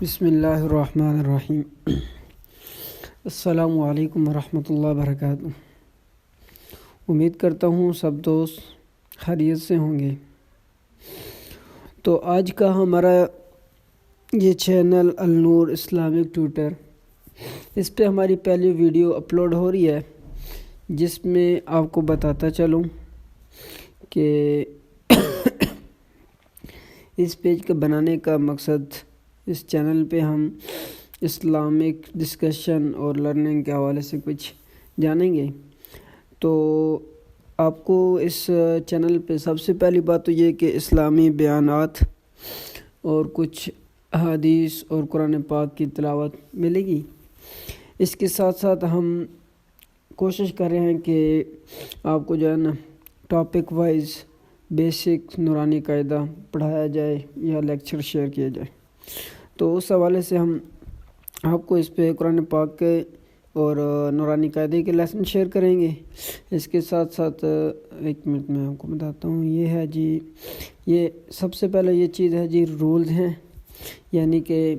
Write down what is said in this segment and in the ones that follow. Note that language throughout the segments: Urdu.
بسم اللہ الرحمن الرحیم۔ السلام علیکم ورحمۃ اللہ وبرکاتہ۔ امید کرتا ہوں سب دوست خیریت سے ہوں گے۔ تو آج کا ہمارا یہ چینل النور اسلامک ٹیوٹر، اس پہ ہماری پہلی ویڈیو اپلوڈ ہو رہی ہے، جس میں آپ کو بتاتا چلوں کہ اس پیج کے بنانے کا مقصد، اس چینل پہ ہم اسلامک ڈسکشن اور لرننگ کے حوالے سے کچھ جانیں گے۔ تو آپ کو اس چینل پہ سب سے پہلی بات تو یہ کہ اسلامی بیانات اور کچھ احادیث اور قرآن پاک کی تلاوت ملے گی۔ اس کے ساتھ ساتھ ہم کوشش کر رہے ہیں کہ آپ کو جو ہے نا ٹاپک وائز بیسک نورانی قاعدہ پڑھایا جائے یا لیکچر شیئر کیا جائے۔ تو اس حوالے سے ہم آپ کو اس پہ قرآن پاک کے اور نورانی قاعدے کے لیسن شیئر کریں گے۔ اس کے ساتھ ساتھ ایک منٹ میں آپ کو بتاتا ہوں، یہ ہے جی، یہ سب سے پہلے یہ چیز ہے جی، رولز ہیں، یعنی کہ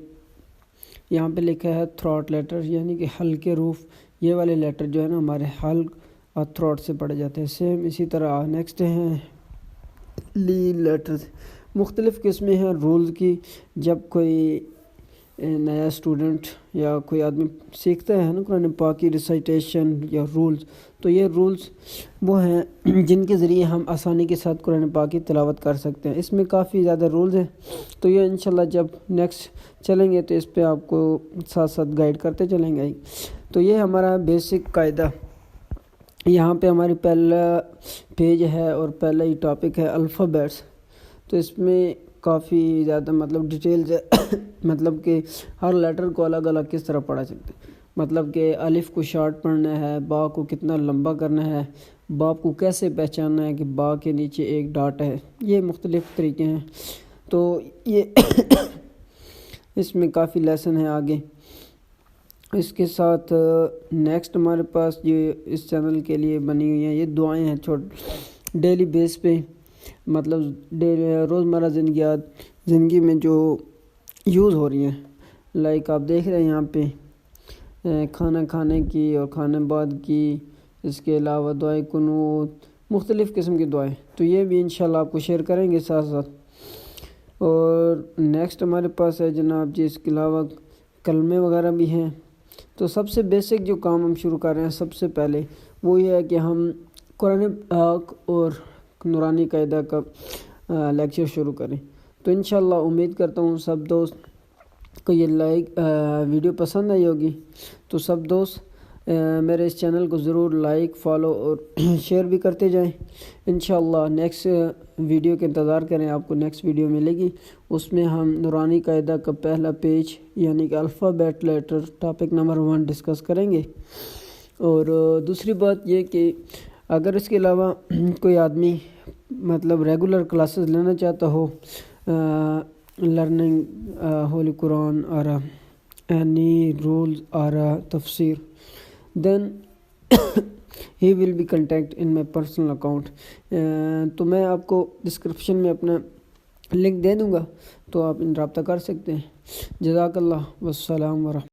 یہاں پہ لکھا ہے تھروٹ لیٹر، یعنی کہ ہلکے حروف، یہ والے لیٹر جو ہے نا ہمارے حلق اور تھروٹ سے پڑھے جاتے ہیں۔ سیم اسی طرح نیکسٹ ہیں لی لیٹرز، مختلف قسمیں ہیں رولز کی۔ جب کوئی نیا اسٹوڈنٹ یا کوئی آدمی سیکھتا ہے نا قرآن پاک کی ریسائٹیشن یا رولز، تو یہ رولز وہ ہیں جن کے ذریعے ہم آسانی کے ساتھ قرآن پاک کی تلاوت کر سکتے ہیں۔ اس میں کافی زیادہ رولز ہیں، تو یہ انشاءاللہ جب نیکسٹ چلیں گے تو اس پہ آپ کو ساتھ ساتھ گائیڈ کرتے چلیں گے۔ تو یہ ہمارا بیسک قاعدہ، یہاں پہ ہماری پہلا پیج ہے اور پہلا ہی ٹاپک ہے الفابیٹس۔ تو اس میں کافی زیادہ ڈیٹیلز ہے، مطلب کہ ہر لیٹر کو الگ الگ کس طرح پڑھا سکتے ہیں، مطلب کہ الف کو شارٹ پڑھنا ہے، با کو کتنا لمبا کرنا ہے، با کو کیسے پہچاننا ہے کہ با کے نیچے ایک ڈاٹ ہے، یہ مختلف طریقے ہیں۔ تو یہ اس میں کافی لیسن ہے آگے۔ اس کے ساتھ نیکسٹ ہمارے پاس یہ اس چینل کے لیے بنی ہوئی ہیں یہ دعائیں ہیں، ڈیلی بیس پہ، مطلب روزمرہ زندگی میں جو یوز ہو رہی ہیں، لائک آپ دیکھ رہے ہیں یہاں پہ کھانا کھانے کی اور کھانے بعد کی، اس کے علاوہ دعائے قنوت، مختلف قسم کی دعائیں، تو یہ بھی انشاءاللہ آپ کو شیئر کریں گے ساتھ ساتھ۔ اور نیکسٹ ہمارے پاس ہے جناب جی، اس کے علاوہ کلمے وغیرہ بھی ہیں۔ تو سب سے بیسک جو کام ہم شروع کر رہے ہیں سب سے پہلے، وہ یہ ہے کہ ہم قرآن پاک اور نورانی قاعدہ کا لیکچر شروع کریں۔ تو انشاءاللہ امید کرتا ہوں سب دوست کو یہ ویڈیو پسند آئی ہوگی۔ تو سب دوست میرے اس چینل کو ضرور لائک، فالو اور شیئر بھی کرتے جائیں۔ انشاءاللہ نیکسٹ ویڈیو کے انتظار کریں، آپ کو نیکسٹ ویڈیو ملے گی، اس میں ہم نورانی قاعدہ کا پہلا پیج یعنی کہ alphabet letter topic number 1 discuss کریں گے۔ اور دوسری بات یہ کہ اگر اس کے علاوہ کوئی آدمی ریگولر کلاسز لینا چاہتا ہو، لرننگ ہولی قرآن اور any rules or تفسیر، then he will be contact in my personal account۔ تو میں آپ کو ڈسکرپشن میں اپنا لنک دے دوں گا، تو آپ ان رابطہ کر سکتے ہیں۔ جزاک اللہ، والسلام ورحمۃ۔